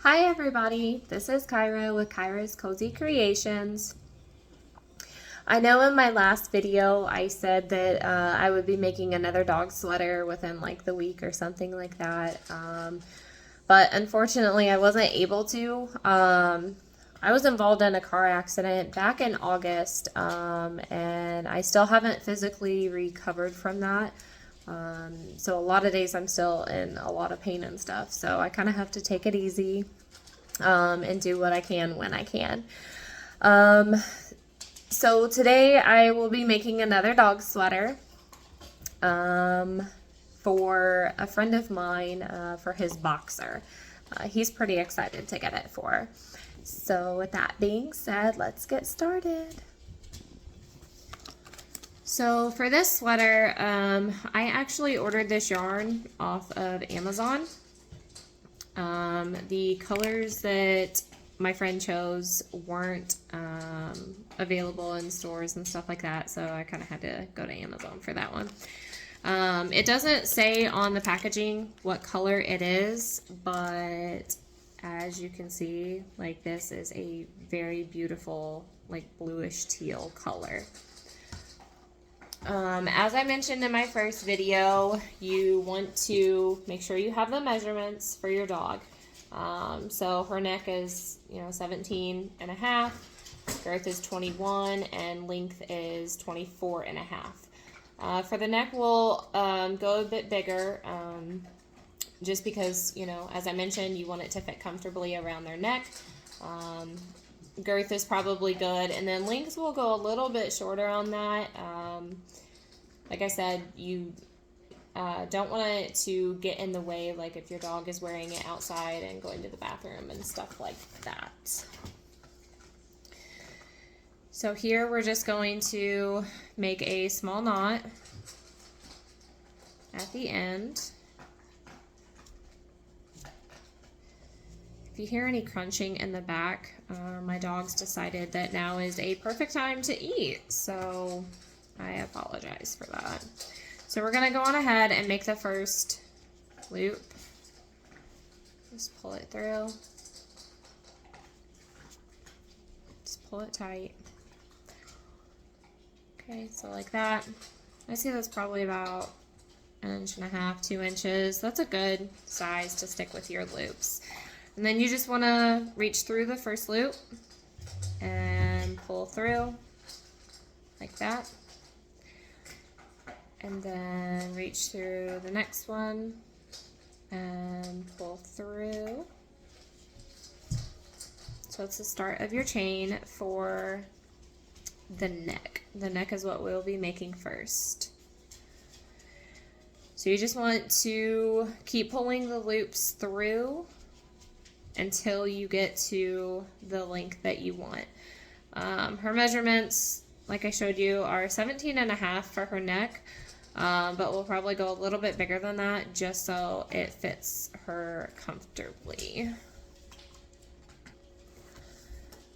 Hi everybody, this is Kyra with Kyra's Cozy Creations. I know in my last video I said that I would be making another dog sweater within like the week or something like that, but unfortunately I wasn't able to. I was involved in a car accident back in August, and I still haven't physically recovered from that. So a lot of days I'm still in a lot of pain and stuff. So I kind of have to take it easy and do what I can when I can. So today I will be making another dog sweater for a friend of mine for his boxer. He's pretty excited to get it for. So with that being said, let's get started. So for this sweater, I actually ordered this yarn off of Amazon. The colors that my friend chose weren't available in stores and stuff like that, so I kind of had to go to Amazon for that one. It doesn't say on the packaging what color it is, but as you can see, like, this is a very beautiful, like, bluish teal color. As I mentioned in my first video, you want to make sure you have the measurements for your dog. So her neck is, 17 and a half, girth is 21, and length is 24 and a half. For the neck, we'll go a bit bigger, just because, as I mentioned, you want it to fit comfortably around their neck. Girth is probably good, and then length will go a little bit shorter on that. Like I said, you don't want it to get in the way, like if your dog is wearing it outside and going to the bathroom and stuff like that. So here we're just going to make a small knot at the end. If you hear any crunching in the back, my dogs decided that now is a perfect time to eat, so I apologize for that. So we're going to go on ahead and make the first loop. Just pull it through. Just pull it tight. Okay, so like that. I see that's probably about 1.5 inches, 2 inches. That's a good size to stick with your loops. And then you just want to reach through the first loop and pull through like that. And then reach through the next one and pull through. So it's the start of your chain for the neck. The neck is what we'll be making first. So you just want to keep pulling the loops through until you get to the length that you want. Her measurements, like I showed you, are 17 and a half for her neck. But we'll probably go a little bit bigger than that just so it fits her comfortably.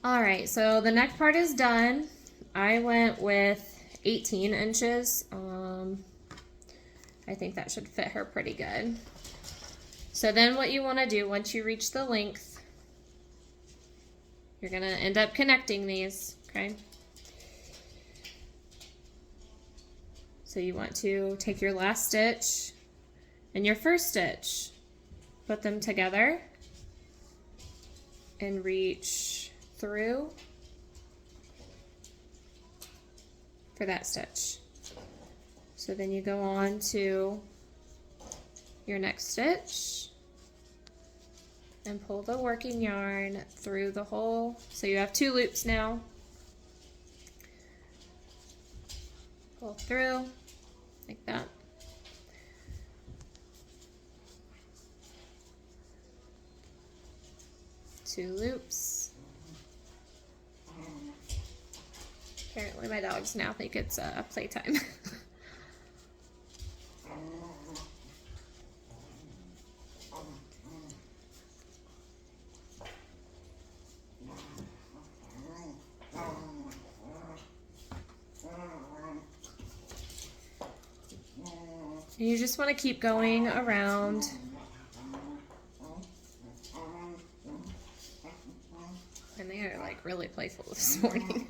Alright, so the neck part is done. I went with 18 inches. I think that should fit her pretty good. So then what you want to do once you reach the length, you're going to end up connecting these, okay? So you want to take your last stitch and your first stitch, put them together and reach through for that stitch. So then you go on to your next stitch and pull the working yarn through the hole. So you have 2 loops now. Pull through like that. Two loops. Apparently my dogs now think it's playtime. You just want to keep going around like really playful this morning.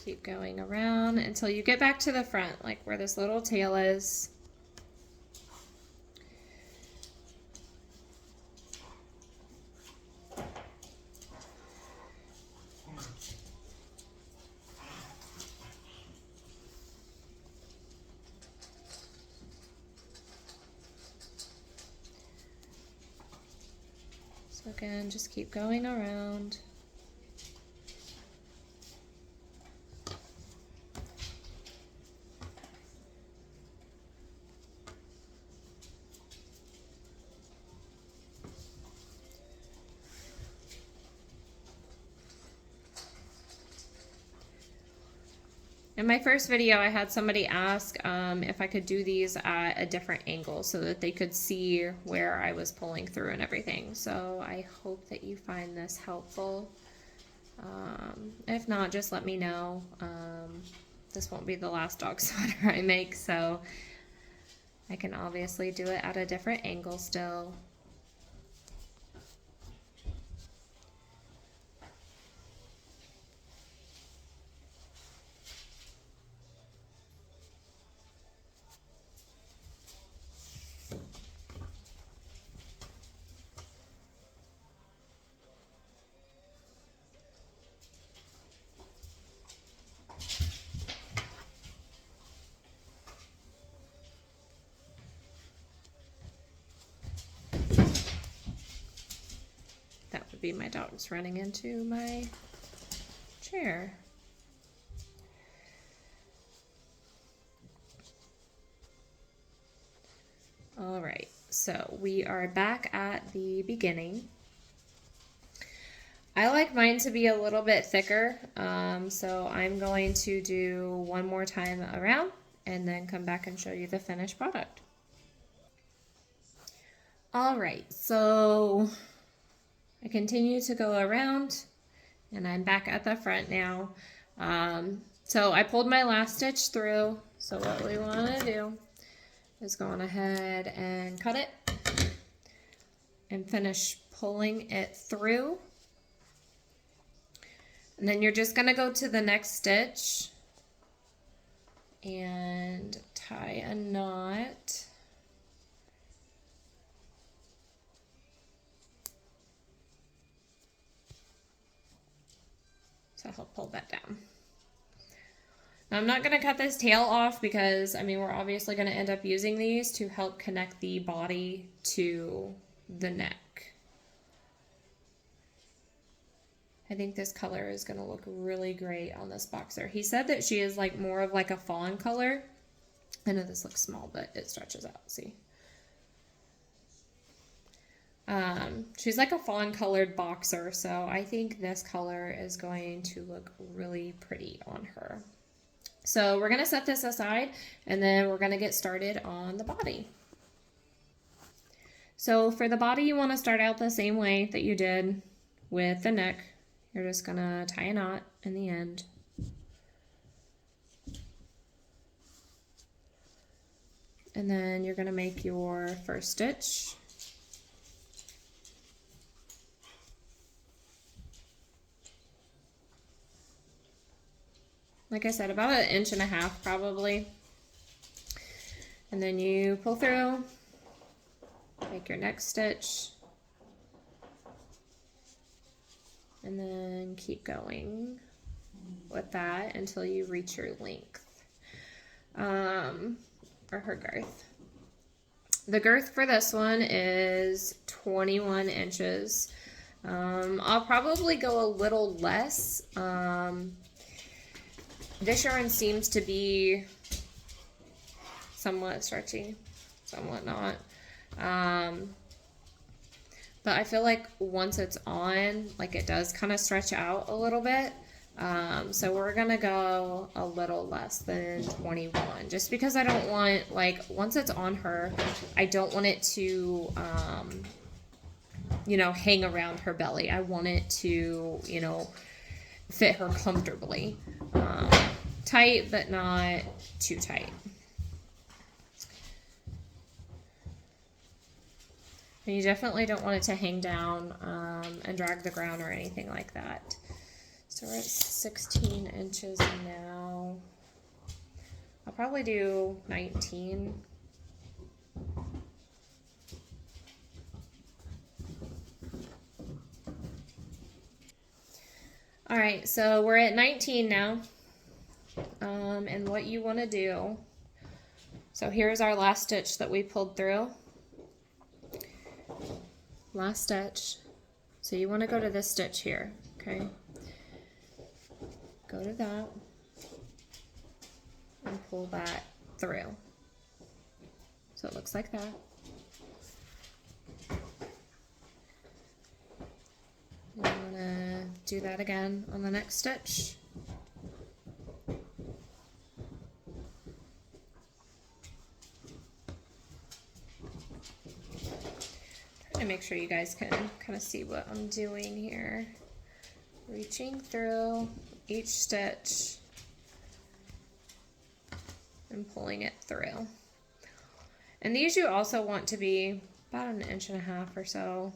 Keep going around until you get back to the front, like where this little tail is. So again, just keep going around. In my first video, I had somebody ask if I could do these at a different angle so that they could see where I was pulling through and everything. So I hope that you find this helpful. If not, just let me know. This won't be the last dog sweater I make, so I can obviously do it at a different angle still. That would be my dogs running into my chair. All right, so we are back at the beginning. I like mine to be a little bit thicker, so I'm going to do one more time around and then come back and show you the finished product. All right, so I continue to go around and I'm back at the front now. So I pulled my last stitch through. So what we want to do is go on ahead and cut it and finish pulling it through. And then you're just going to go to the next stitch and tie a knot. So I'll pull that down. Now I'm not going to cut this tail off because, I mean, we're obviously going to end up using these to help connect the body to the neck. I think this color is going to look really great on this boxer. He said that she is like more of like a fawn color. I know this looks small, but it stretches out, see? She's like a fawn colored boxer, so I think this color is going to look really pretty on her. So we're going to set this aside and then we're going to get started on the body. So for the body, you want to start out the same way that you did with the neck. You're just going to tie a knot in the end. And then you're going to make your first stitch. Like I said, about 1.5 inches probably. And then you pull through, make your next stitch, and then keep going with that until you reach your length, or her girth. The girth for this one is 21 inches. I'll probably go a little less. This yarn seems to be somewhat stretchy, somewhat not. But I feel like once it's on, like it does kind of stretch out a little bit. So we're going to go a little less than 21, just because I don't want, like, once it's on her, I don't want it to, you know, hang around her belly. I want it to, you know, fit her comfortably. tight, but not too tight. And you definitely don't want it to hang down and drag the ground or anything like that. So we're at 16 inches now. I'll probably do 19. All right, so we're at 19 now. And what you want to do, so here's our last stitch that we pulled through. Last stitch. So you want to go to this stitch here, okay? Go to that and pull that through. So it looks like that. You want to do that again on the next stitch. Trying to make sure you guys can kind of see what I'm doing here. Reaching through each stitch and pulling it through. And these you also want to be about 1.5 inches or so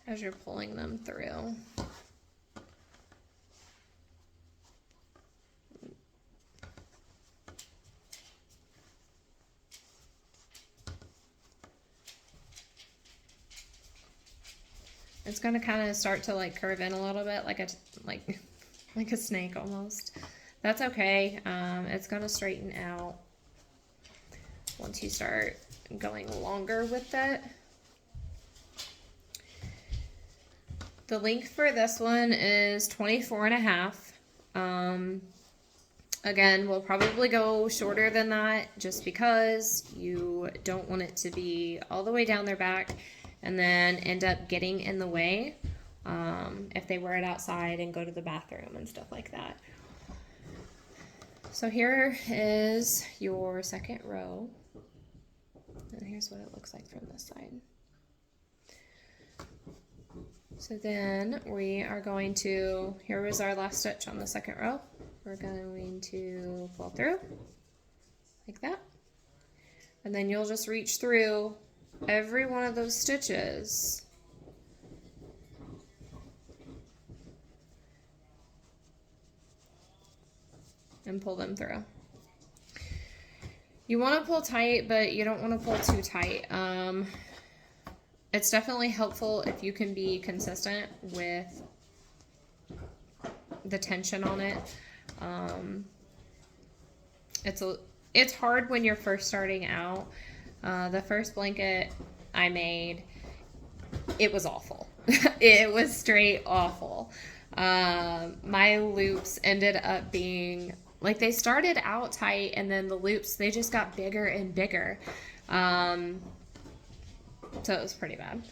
as you're pulling them through. It's going to kind of start to like curve in a little bit like a snake almost. That's okay. It's going to straighten out once you start going longer with it. The length for this one is 24.5. Again, we'll probably go shorter than that just because you don't want it to be all the way down their back and then end up getting in the way if they wear it outside and go to the bathroom and stuff like that. So here is your second row, and here's what it looks like from this side. So then we are going to, here was our last stitch on the second row. We're going to pull through like that, and then you'll just reach through every one of those stitches and pull them through. You want to pull tight, but you don't want to pull too tight. It's definitely helpful if you can be consistent with the tension on it. It's hard when you're first starting out. The first blanket I made, it was awful. It was straight awful. My loops ended up being, like, they started out tight and then the loops, they just got bigger and bigger. So it was pretty bad.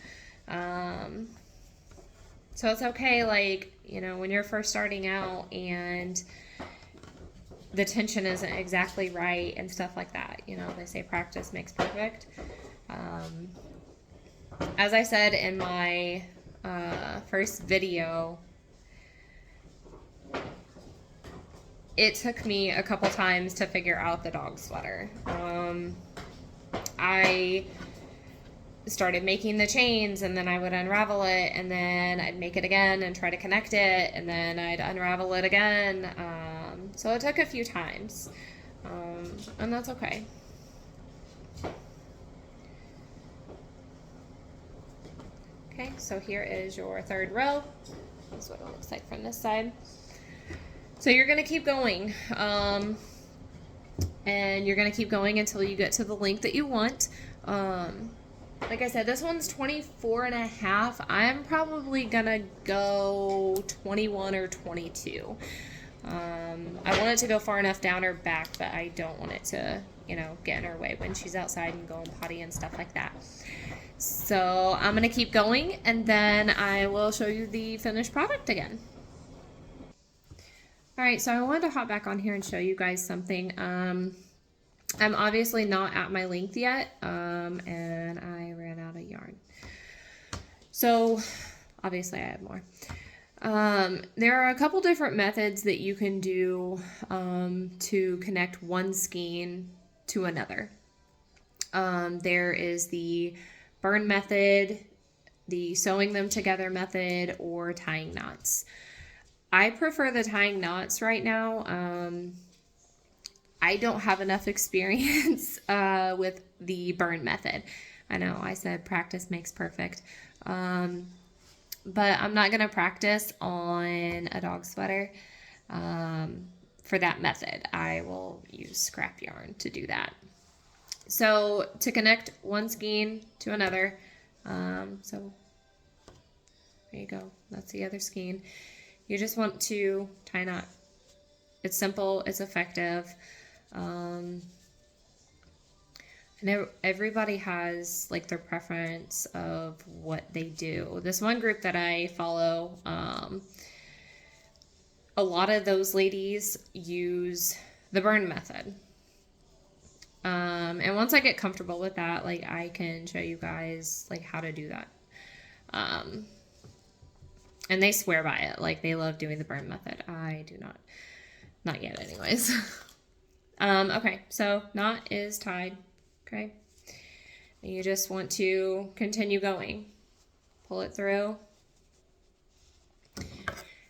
So it's okay, like, you know, when you're first starting out and the tension isn't exactly right and stuff like that. You know, they say practice makes perfect. As I said in my first video, it took me a couple times to figure out the dog sweater. I started making the chains and then I would unravel it and then I'd make it again and try to connect it and then I'd unravel it again. So it took a few times, and that's okay. Okay, so here is your third row. This is what it looks like from this side. So you're going to keep going, and you're going to keep going until you get to the length that you want. Like I said, this one's 24.5. I'm probably going to go 21 or 22. I want it to go far enough down her back, but I don't want it to, you know, get in her way when she's outside and going potty and stuff like that. So I'm going to keep going, and then I will show you the finished product again. All right, so I wanted to hop back on here and show you guys something. I'm obviously not at my length yet, and I ran out of yarn. So obviously I have more. There are a couple different methods that you can do to connect one skein to another. There is the burn method, the sewing them together method, or tying knots. I prefer the tying knots right now. I don't have enough experience with the burn method. I know I said practice makes perfect. But I'm not going to practice on a dog sweater for that method. I will use scrap yarn to do that. So to connect one skein to another, so there you go. That's the other skein. You just want to tie a knot. It's simple. It's effective. And everybody has like their preference of what they do. This one group that I follow, a lot of those ladies use the burn method. And once I get comfortable with that, like I can show you guys like how to do that. And they swear by it. Like they love doing the burn method. I do not. Not yet anyways. Okay, so knot is tied. Okay. And you just want to continue going. Pull it through.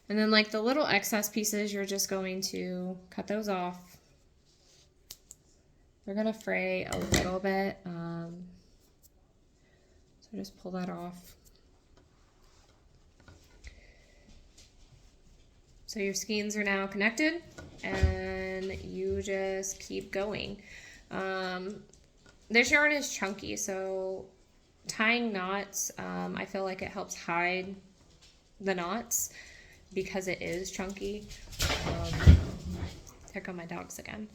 And then like the little excess pieces, you're just going to cut those off. They're going to fray a little bit. So just pull that off. So your skeins are now connected and you just keep going. This yarn is chunky, so tying knots, I feel like it helps hide the knots because it is chunky. Here come my dogs again.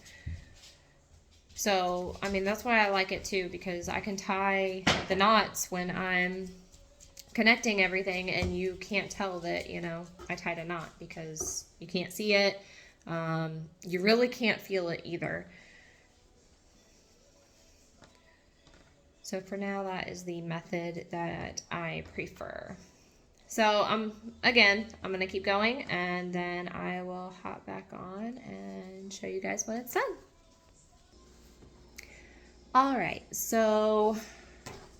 So, I mean, that's why I like it too, because I can tie the knots when I'm connecting everything and you can't tell that, you know, I tied a knot because you can't see it. You really can't feel it either. So for now, that is the method that I prefer. So again, I'm going to keep going and then I will hop back on and show you guys when it's done. All right, so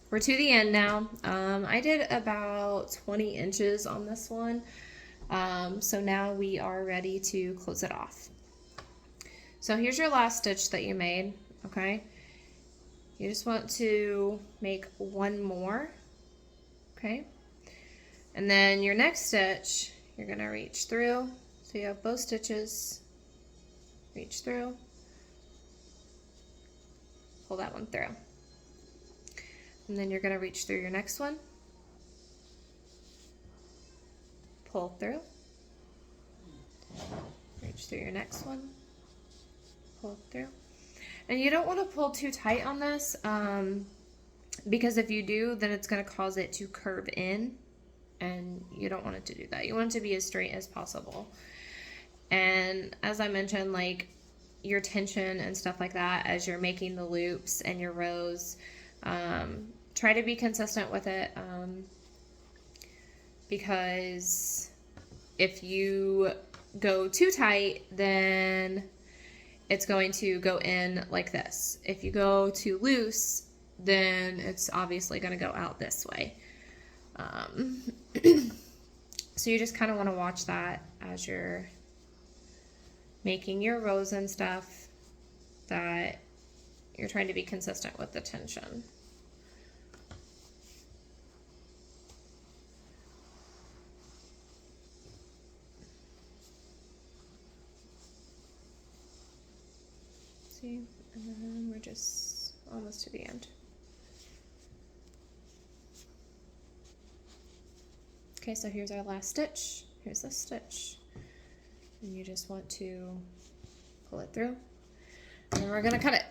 we're to the end now. I did about 20 inches on this one. So now we are ready to close it off. So here's your last stitch that you made, okay? You just want to make one more, okay? And then your next stitch, you're gonna reach through. So you have both stitches, reach through, pull that one through. And then you're gonna reach through your next one, pull through, reach through your next one, pull through. And you don't want to pull too tight on this because if you do, then it's going to cause it to curve in and you don't want it to do that. You want it to be as straight as possible. And as I mentioned, like your tension and stuff like that as you're making the loops and your rows, try to be consistent with it because if you go too tight, then it's going to go in like this. If you go too loose, then it's obviously going to go out this way. So you just kind of want to watch that as you're making your rows and stuff, that you're trying to be consistent with the tension. And then we're just almost to the end. Okay, so here's our last stitch. Here's this stitch. And you just want to pull it through. And then we're gonna cut it.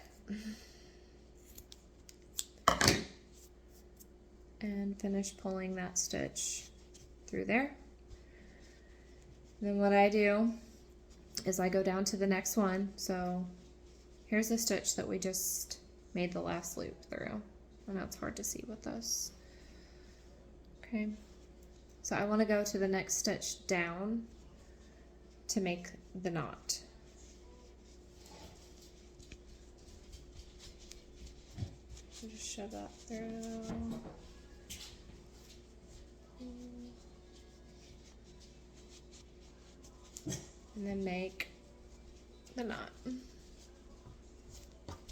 And finish pulling that stitch through there. And then what I do is I go down to the next one. So here's the stitch that we just made the last loop through. I know it's hard to see with this. Okay. So I want to go to the next stitch down to make the knot. So just shove that through. And then make the knot.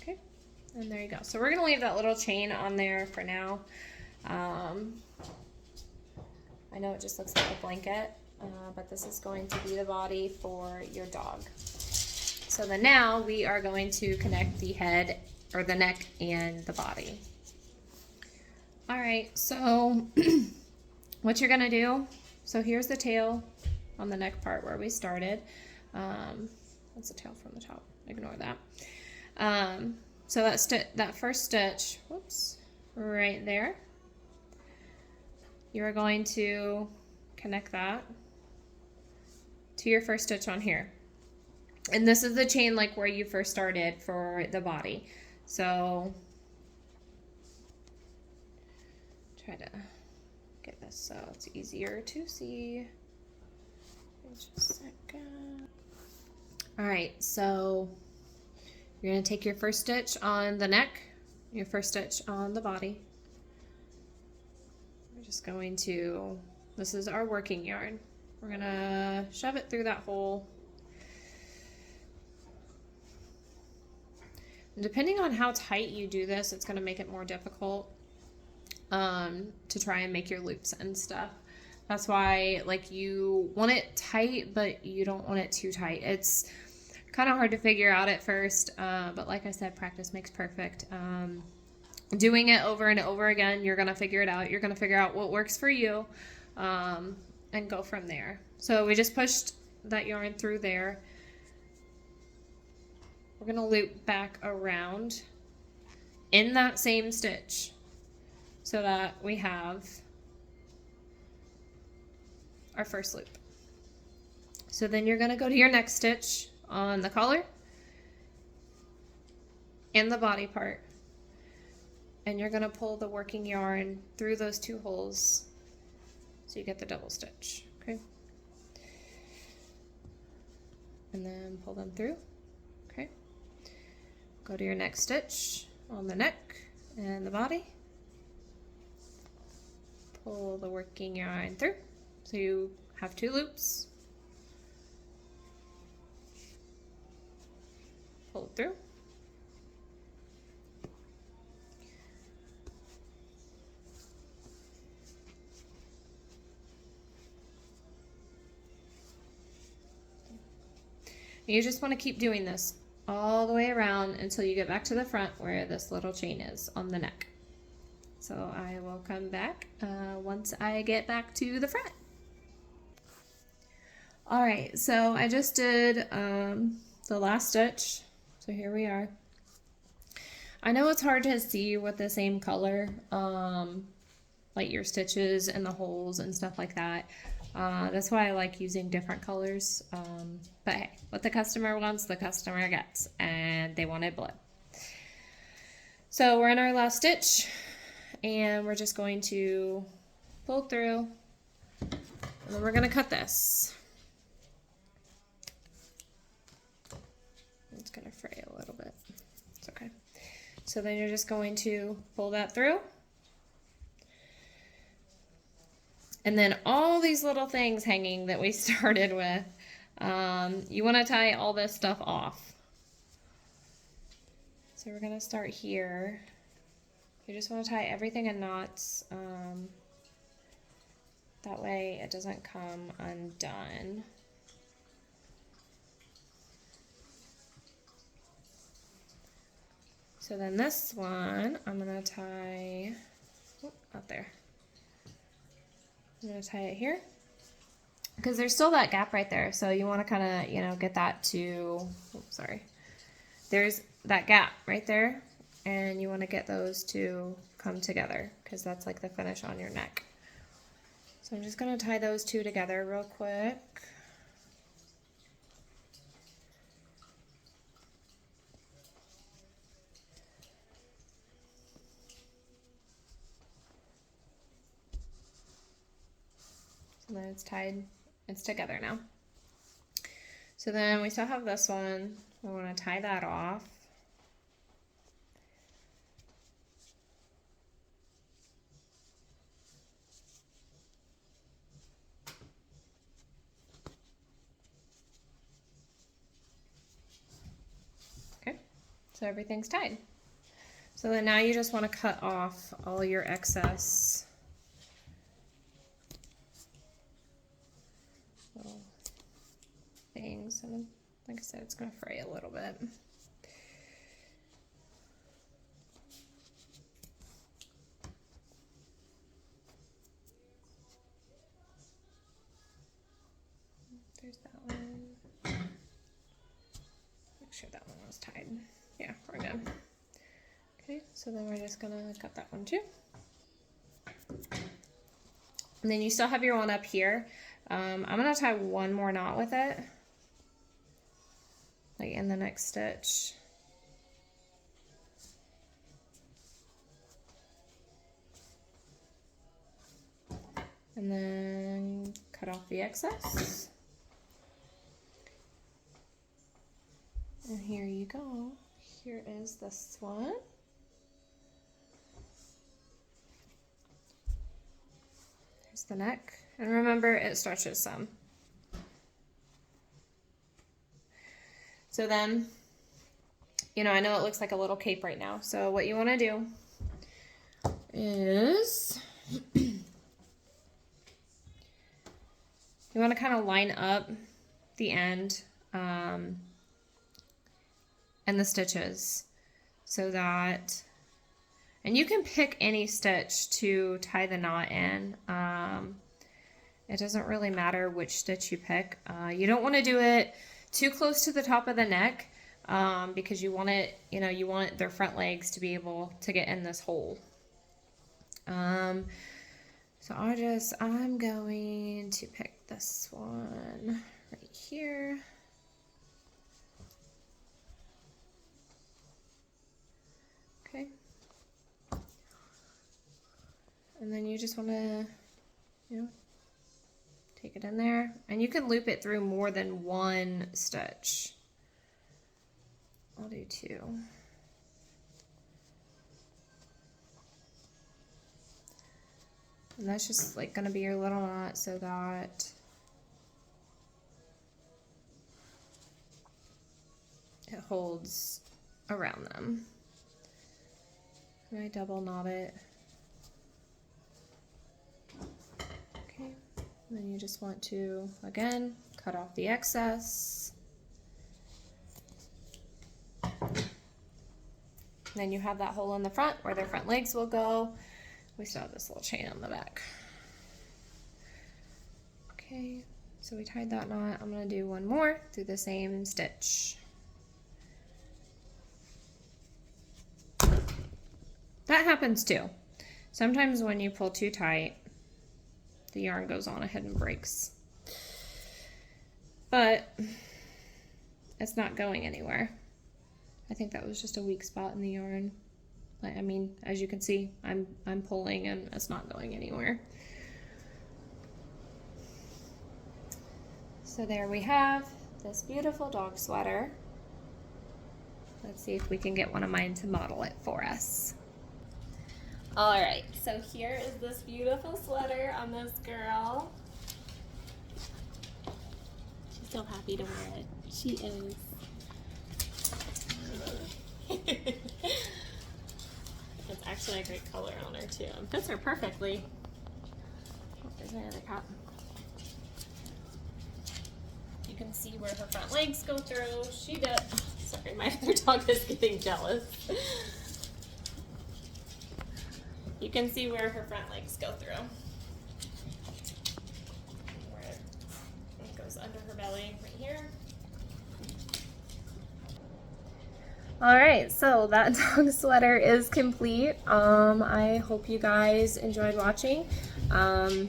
Okay, and there you go. So we're gonna leave that little chain on there for now. I know it just looks like a blanket, but this is going to be the body for your dog. So then now we are going to connect the head or the neck and the body. All right, so what you're gonna do, so here's the tail on the neck part where we started. That's the tail from the top, ignore that. So that first stitch, whoops, right there, you are going to connect that to your first stitch on here. And this is the chain like where you first started for the body. So try to get this so it's easier to see. Just a second. All right, so you're gonna take your first stitch on the neck, your first stitch on the body. We're just going to, this is our working yarn. We're gonna shove it through that hole. And depending on how tight you do this, it's gonna make it more difficult to try and make your loops and stuff. That's why, like, you want it tight, but you don't want it too tight. It's kind of hard to figure out at first, but like I said, practice makes perfect. Doing it over and over again, you're gonna figure it out. You're gonna figure out what works for you, and go from there. So we just pushed that yarn through there. We're gonna loop back around in that same stitch so that we have our first loop. So then you're going to go to your next stitch on the collar and the body part, and you're going to pull the working yarn through those two holes so you get the double stitch. Okay, and then pull them through. Okay, go to your next stitch on the neck and the body, pull the working yarn through. So you have two loops, pull it through, and you just want to keep doing this all the way around until you get back to the front where this little chain is on the neck. So I will come back once I get back to the front. All right, so I just did the last stitch, so here we are. I know it's hard to see with the same color, like your stitches and the holes and stuff like that. That's why I like using different colors, but hey, what the customer wants, the customer gets, and they wanted blue. So we're in our last stitch, and we're just going to pull through, and then we're gonna cut this. It's gonna fray a little bit. It's okay. So then you're just going to pull that through. And then all these little things hanging that we started with, you want to tie all this stuff off. So we're gonna start here. You just want to tie everything in knots. That way it doesn't come undone. So then this one, I'm gonna tie, out there. I'm gonna tie it here because there's still that gap right there. So you want to kind of, you know, get that to, oops, sorry. There's that gap right there, and you want to get those to come together because that's like the finish on your neck. So I'm just gonna tie those two together real quick. And then it's tied, it's together now. So then we still have this one. We want to tie that off. Okay, so everything's tied. So then now you just want to cut off all your excess little things. And like I said, it's going to fray a little bit. There's that one. Make sure that one was tied. Yeah, we're good. Okay, so then we're just gonna cut that one too. And then you still have your one up here. I'm gonna tie one more knot with it, like in the next stitch. And then cut off the excess. And here you go. Here is this one. There's the neck. And remember, it stretches some. So then, you know, I know it looks like a little cape right now. So what you want to do is you want to kind of line up the end and the stitches so that, and you can pick any stitch to tie the knot in. It doesn't really matter which stitch you pick. You don't want to do it too close to the top of the neck because you want it, you know, you want their front legs to be able to get in this hole. So I'm going to pick this one right here. Okay. And then you just want to, you know, take it in there. And you can loop it through more than one stitch. I'll do two. And that's just like going to be your little knot so that it holds around them. And I double knot it. Okay, and then you just want to, again, cut off the excess. And then you have that hole in the front where their front legs will go. We still have this little chain on the back. Okay, so we tied that knot. I'm going to do one more through the same stitch. That happens too. Sometimes when you pull too tight, the yarn goes on ahead and breaks. But it's not going anywhere. I think that was just a weak spot in the yarn. I mean, as you can see, I'm pulling and it's not going anywhere. So there we have this beautiful dog sweater. Let's see if we can get one of mine to model it for us. All right, so here is this beautiful sweater on this girl. She's so happy to wear it. She is. It's actually a great color on her too. It fits her perfectly. Oh, there's my other cap. You can see where her front legs go through. She does. Sorry, my other dog is getting jealous. You can see where her front legs go through. Where it goes under her belly right here. All right, so that dog sweater is complete. I hope you guys enjoyed watching. I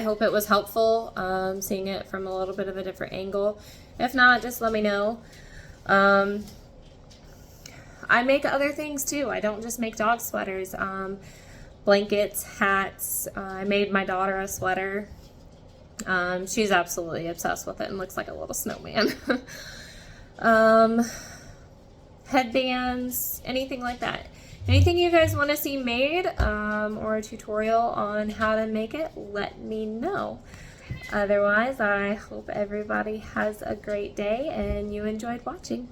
hope it was helpful, seeing it from a little bit of a different angle. If not, just let me know. I make other things too. I don't just make dog sweaters. Blankets, hats. I made my daughter a sweater. She's absolutely obsessed with it and looks like a little snowman. Headbands, anything like that. Anything you guys want to see made or a tutorial on how to make it, let me know. Otherwise, I hope everybody has a great day and you enjoyed watching.